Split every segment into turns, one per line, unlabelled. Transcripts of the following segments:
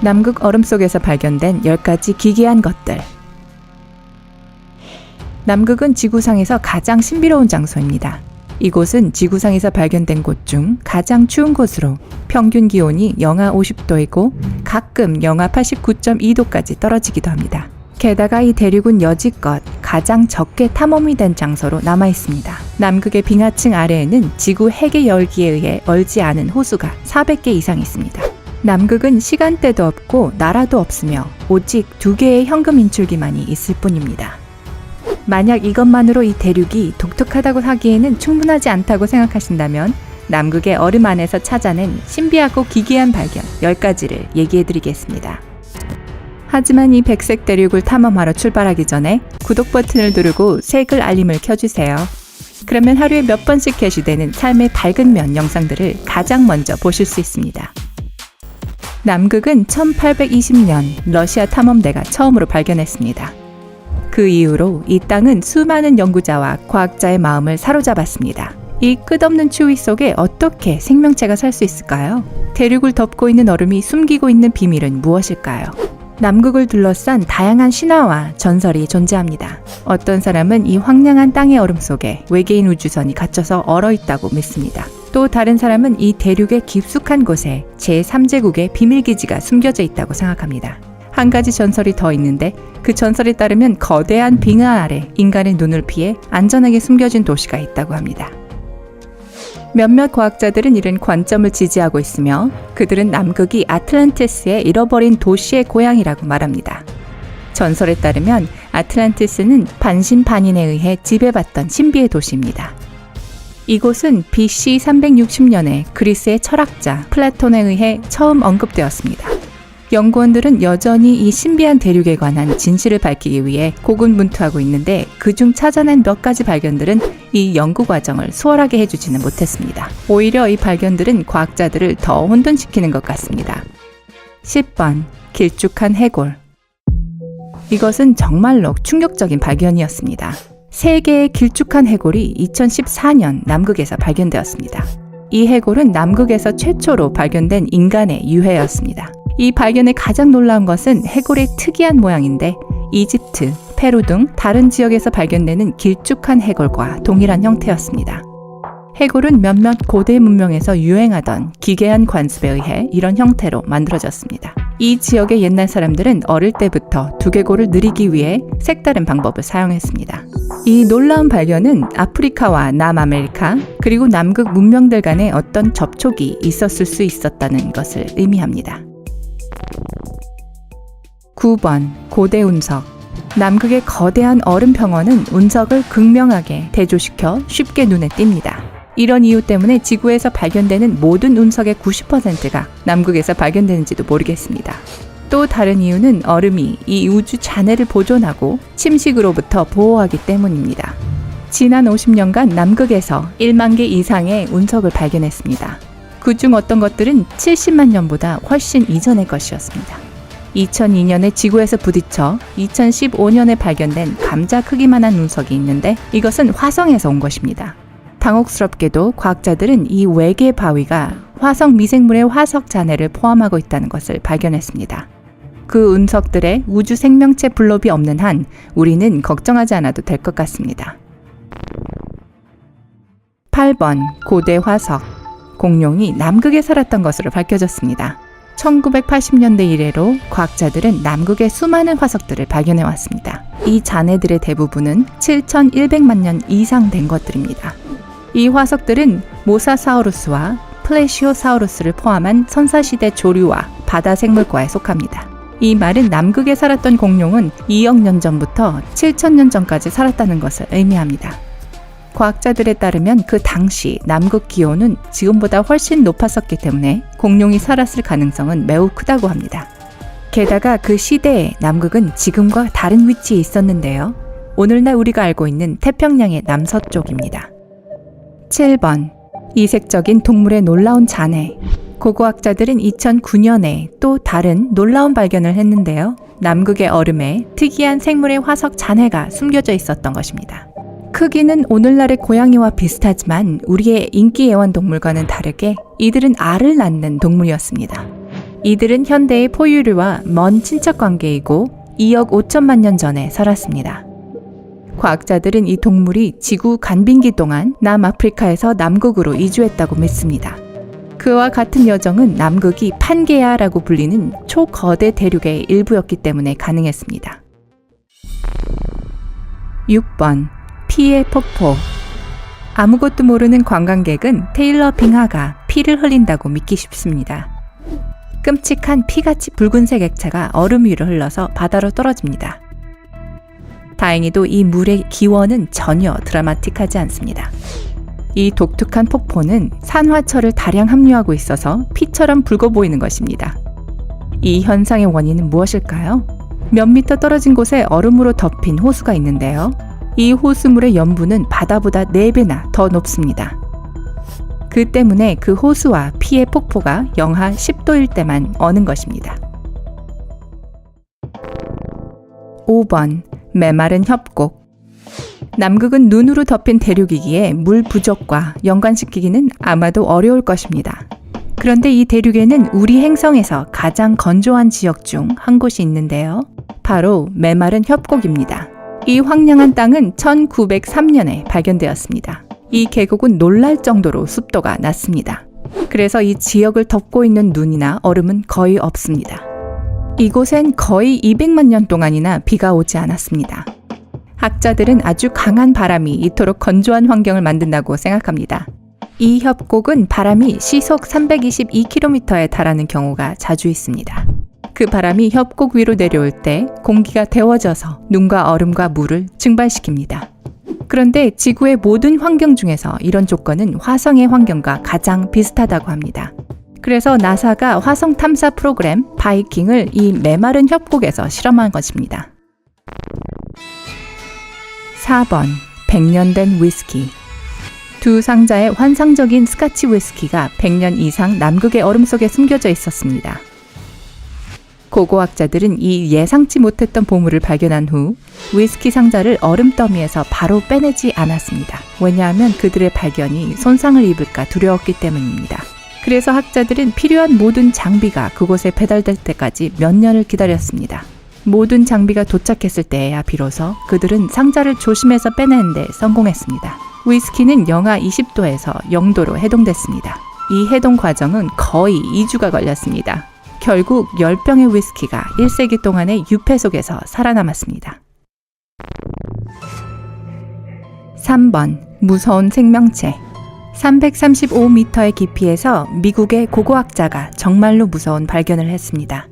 남극 얼음 속에서 발견된 10가지 기괴한 것들. 남극은 지구상에서 가장 신비로운 장소입니다. 이곳은 지구상에서 발견된 곳 중 가장 추운 곳으로 평균 기온이 영하 50도이고 가끔 영하 89.2도까지 떨어지기도 합니다. 게다가 이 대륙은 여지껏 가장 적게 탐험이 된 장소로 남아 있습니다. 남극의 빙하층 아래에는 지구 핵의 열기에 의해 얼지 않은 호수가 400개 이상 있습니다. 남극은 시간대도 없고 나라도 없으며 오직 2개의 현금 인출기만이 있을 뿐입니다. 만약 이것만으로 이 대륙이 독특하다고 하기에는 충분하지 않다고 생각하신다면 남극의 얼음 안에서 찾아낸 신비하고 기괴한 발견 10가지를 얘기해드리겠습니다. 하지만 이 백색 대륙을 탐험하러 출발하기 전에 구독 버튼을 누르고 새 글 알림을 켜주세요. 그러면 하루에 몇 번씩 게시되는 삶의 밝은 면 영상들을 가장 먼저 보실 수 있습니다. 남극은 1820년 러시아 탐험대가 처음으로 발견했습니다. 그 이후로 이 땅은 수많은 연구자와 과학자의 마음을 사로잡았습니다. 이 끝없는 추위 속에 어떻게 생명체가 살 수 있을까요? 대륙을 덮고 있는 얼음이 숨기고 있는 비밀은 무엇일까요? 남극을 둘러싼 다양한 신화와 전설이 존재합니다. 어떤 사람은 이 황량한 땅의 얼음 속에 외계인 우주선이 갇혀서 얼어있다고 믿습니다. 또 다른 사람은 이 대륙의 깊숙한 곳에 제3제국의 비밀기지가 숨겨져 있다고 생각합니다. 한 가지 전설이 더 있는데 그 전설에 따르면 거대한 빙하 아래 인간의 눈을 피해 안전하게 숨겨진 도시가 있다고 합니다. 몇몇 과학자들은 이런 관점을 지지하고 있으며 그들은 남극이 아틀란티스의 잃어버린 도시의 고향이라고 말합니다. 전설에 따르면 아틀란티스는 반신반인에 의해 지배받던 신비의 도시입니다. 이곳은 BC 360년에 그리스의 철학자 플라톤에 의해 처음 언급되었습니다. 연구원들은 여전히 이 신비한 대륙에 관한 진실을 밝히기 위해 고군분투하고 있는데 그중 찾아낸 몇 가지 발견들은 이 연구 과정을 수월하게 해주지는 못했습니다. 오히려 이 발견들은 과학자들을 더 혼돈시키는 것 같습니다. 10번. 길쭉한 해골. 이것은 정말로 충격적인 발견이었습니다. 3개의 길쭉한 해골이 2014년 남극에서 발견되었습니다. 이 해골은 남극에서 최초로 발견된 인간의 유해였습니다. 이 발견의 가장 놀라운 것은 해골의 특이한 모양인데 이집트, 페루 등 다른 지역에서 발견되는 길쭉한 해골과 동일한 형태였습니다. 해골은 몇몇 고대 문명에서 유행하던 기괴한 관습에 의해 이런 형태로 만들어졌습니다. 이 지역의 옛날 사람들은 어릴 때부터 두개골을 느리기 위해 색다른 방법을 사용했습니다. 이 놀라운 발견은 아프리카와 남아메리카 그리고 남극 문명들 간에 어떤 접촉이 있었을 수 있었다는 것을 의미합니다. 9번. 고대 운석. 남극의 거대한 얼음 평원은 운석을 극명하게 대조시켜 쉽게 눈에 띕니다. 이런 이유 때문에 지구에서 발견되는 모든 운석의 90%가 남극에서 발견되는지도 모르겠습니다. 또 다른 이유는 얼음이 이 우주 잔해를 보존하고 침식으로부터 보호하기 때문입니다. 지난 50년간 남극에서 1만 개 이상의 운석을 발견했습니다. 그중 어떤 것들은 70만 년보다 훨씬 이전의 것이었습니다. 2002년에 지구에서 부딪혀 2015년에 발견된 감자 크기만한 운석이 있는데 이것은 화성에서 온 것입니다. 당혹스럽게도 과학자들은 이 외계 바위가 화성 미생물의 화석 잔해를 포함하고 있다는 것을 발견했습니다. 그 운석들의 우주 생명체 블록이 없는 한 우리는 걱정하지 않아도 될 것 같습니다. 8번. 고대 화석. 공룡이 남극에 살았던 것으로 밝혀졌습니다. 1980년대 이래로 과학자들은 남극의 수많은 화석들을 발견해왔습니다. 이 잔해들의 대부분은 7,100만 년 이상 된 것들입니다. 이 화석들은 모사사우루스와 플래시오사우루스를 포함한 선사시대 조류와 바다 생물과에 속합니다. 이 말은 남극에 살았던 공룡은 2억 년 전부터 7,000년 전까지 살았다는 것을 의미합니다. 과학자들에 따르면 그 당시 남극 기온은 지금보다 훨씬 높았었기 때문에 공룡이 살았을 가능성은 매우 크다고 합니다. 게다가 그 시대에 남극은 지금과 다른 위치에 있었는데요. 오늘날 우리가 알고 있는 태평양의 남서쪽입니다. 7번. 이색적인 동물의 놀라운 잔해. 고고학자들은 2009년에 또 다른 놀라운 발견을 했는데요. 남극의 얼음에 특이한 생물의 화석 잔해가 숨겨져 있었던 것입니다. 크기는 오늘날의 고양이와 비슷하지만 우리의 인기 애완동물과는 다르게 이들은 알을 낳는 동물이었습니다. 이들은 현대의 포유류와 먼 친척 관계이고 2억 5천만 년 전에 살았습니다. 과학자들은 이 동물이 지구 간빙기 동안 남아프리카에서 남극으로 이주했다고 믿습니다. 그와 같은 여정은 남극이 판게아라고 불리는 초거대 대륙의 일부였기 때문에 가능했습니다. 6번. 피의 폭포. 아무것도 모르는 관광객은 테일러 빙하가 피를 흘린다고 믿기 쉽습니다. 끔찍한 피같이 붉은색 액체가 얼음 위로 흘러서 바다로 떨어집니다. 다행히도 이 물의 기원은 전혀 드라마틱하지 않습니다. 이 독특한 폭포는 산화철을 다량 함유하고 있어서 피처럼 붉어 보이는 것입니다. 이 현상의 원인은 무엇일까요? 몇 미터 떨어진 곳에 얼음으로 덮인 호수가 있는데요. 이 호수물의 염분은 바다보다 4배나 더 높습니다. 그 때문에 그 호수와 피의 폭포가 영하 10도일 때만 어는 것입니다. 5번. 메마른 협곡. 남극은 눈으로 덮인 대륙이기에 물 부족과 연관시키기는 아마도 어려울 것입니다. 그런데 이 대륙에는 우리 행성에서 가장 건조한 지역 중 한 곳이 있는데요. 바로 메마른 협곡입니다. 이 황량한 땅은 1903년에 발견되었습니다. 이 계곡은 놀랄 정도로 습도가 낮습니다. 그래서 이 지역을 덮고 있는 눈이나 얼음은 거의 없습니다. 이곳엔 거의 200만 년 동안이나 비가 오지 않았습니다. 학자들은 아주 강한 바람이 이토록 건조한 환경을 만든다고 생각합니다. 이 협곡은 바람이 시속 322km에 달하는 경우가 자주 있습니다. 그 바람이 협곡 위로 내려올 때 공기가 데워져서 눈과 얼음과 물을 증발시킵니다. 그런데 지구의 모든 환경 중에서 이런 조건은 화성의 환경과 가장 비슷하다고 합니다. 그래서 나사가 화성 탐사 프로그램 바이킹을 이 메마른 협곡에서 실험한 것입니다. 4번. 100년 된 위스키. 두 상자의 환상적인 스카치 위스키가 100년 이상 남극의 얼음 속에 숨겨져 있었습니다. 고고학자들은 이 예상치 못했던 보물을 발견한 후 위스키 상자를 얼음 더미에서 바로 빼내지 않았습니다. 왜냐하면 그들의 발견이 손상을 입을까 두려웠기 때문입니다. 그래서 학자들은 필요한 모든 장비가 그곳에 배달될 때까지 몇 년을 기다렸습니다. 모든 장비가 도착했을 때에야 비로소 그들은 상자를 조심해서 빼내는 데 성공했습니다. 위스키는 영하 20도에서 0도로 해동됐습니다. 이 해동 과정은 거의 2주가 걸렸습니다. 결국 10병의 위스키가 1세기 동안의 유폐 속에서 살아남았습니다. 3번. 무서운 생명체. 335m의 깊이에서 미국의 고고학자가 정말로 무서운 발견을 했습니다.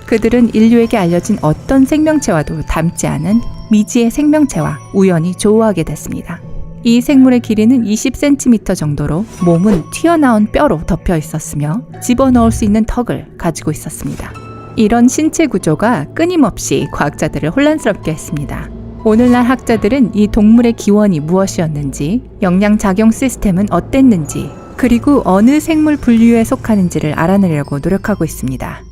그들은 인류에게 알려진 어떤 생명체와도 닮지 않은 미지의 생명체와 우연히 조우하게 됐습니다. 이 생물의 길이는 20cm 정도로 몸은 튀어나온 뼈로 덮여 있었으며 집어넣을 수 있는 턱을 가지고 있었습니다. 이런 신체 구조가 끊임없이 과학자들을 혼란스럽게 했습니다. 오늘날 학자들은 이 동물의 기원이 무엇이었는지, 영양작용 시스템은 어땠는지, 그리고 어느 생물 분류에 속하는지를 알아내려고 노력하고 있습니다.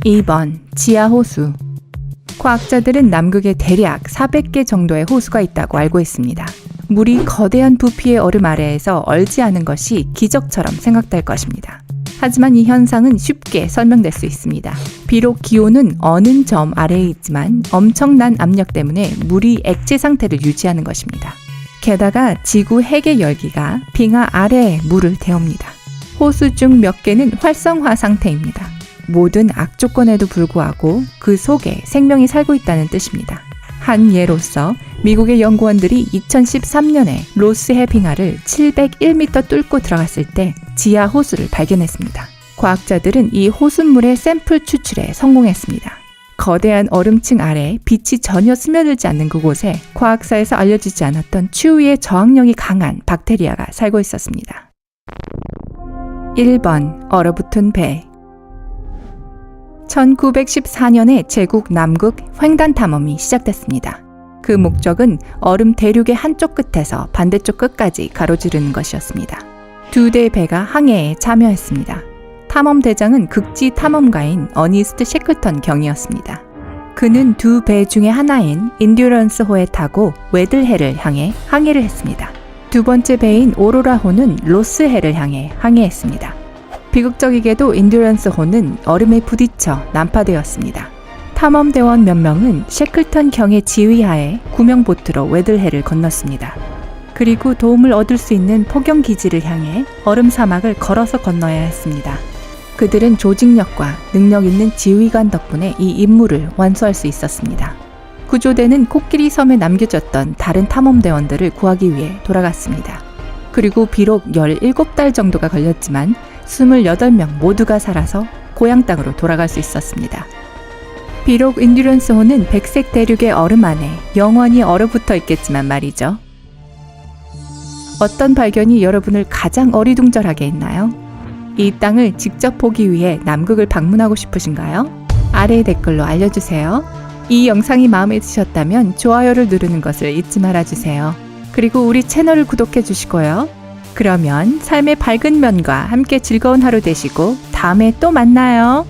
2번. 지하호수. 과학자들은 남극에 대략 400개 정도의 호수가 있다고 알고 있습니다. 물이 거대한 부피의 얼음 아래에서 얼지 않은 것이 기적처럼 생각될 것입니다. 하지만 이 현상은 쉽게 설명될 수 있습니다. 비록 기온은 어느 점 아래에 있지만 엄청난 압력 때문에 물이 액체 상태를 유지하는 것입니다. 게다가 지구 핵의 열기가 빙하 아래에 물을 데웁니다. 호수 중 몇 개는 활성화 상태입니다. 모든 악조건에도 불구하고 그 속에 생명이 살고 있다는 뜻입니다. 한 예로서 미국의 연구원들이 2013년에 로스해 빙하를 701m 뚫고 들어갔을 때 지하 호수를 발견했습니다. 과학자들은 이 호수물의 샘플 추출에 성공했습니다. 거대한 얼음층 아래 빛이 전혀 스며들지 않는 그곳에 과학사에서 알려지지 않았던 추위에 저항력이 강한 박테리아가 살고 있었습니다. 1번. 얼어붙은 배. 1914년에 제국 남극 횡단 탐험이 시작됐습니다. 그 목적은 얼음 대륙의 한쪽 끝에서 반대쪽 끝까지 가로지르는 것이었습니다. 2대의 배가 항해에 참여했습니다. 탐험 대장은 극지 탐험가인 어니스트 셰클턴 경이었습니다. 그는 2배 중에 하나인 인듀런스호에 타고 웨들해를 향해 항해를 했습니다. 두 번째 배인 오로라호는 로스해를 향해 항해했습니다. 비극적이게도 인듀런스호는 얼음에 부딪혀 난파되었습니다. 탐험대원 몇 명은 셰클턴 경의 지휘하에 구명보트로 웨들해를 건넜습니다. 그리고 도움을 얻을 수 있는 포경 기지를 향해 얼음 사막을 걸어서 건너야 했습니다. 그들은 조직력과 능력 있는 지휘관 덕분에 이 임무를 완수할 수 있었습니다. 구조대는 코끼리 섬에 남겨졌던 다른 탐험대원들을 구하기 위해 돌아갔습니다. 그리고 비록 17달 정도가 걸렸지만 28명 모두가 살아서 고향 땅으로 돌아갈 수 있었습니다. 비록 인듀런스호는 백색 대륙의 얼음 안에 영원히 얼어붙어 있겠지만 말이죠. 어떤 발견이 여러분을 가장 어리둥절하게 했나요? 이 땅을 직접 보기 위해 남극을 방문하고 싶으신가요? 아래 댓글로 알려주세요. 이 영상이 마음에 드셨다면 좋아요를 누르는 것을 잊지 말아주세요. 그리고 우리 채널을 구독해 주시고요. 그러면 삶의 밝은 면과 함께 즐거운 하루 되시고 다음에 또 만나요.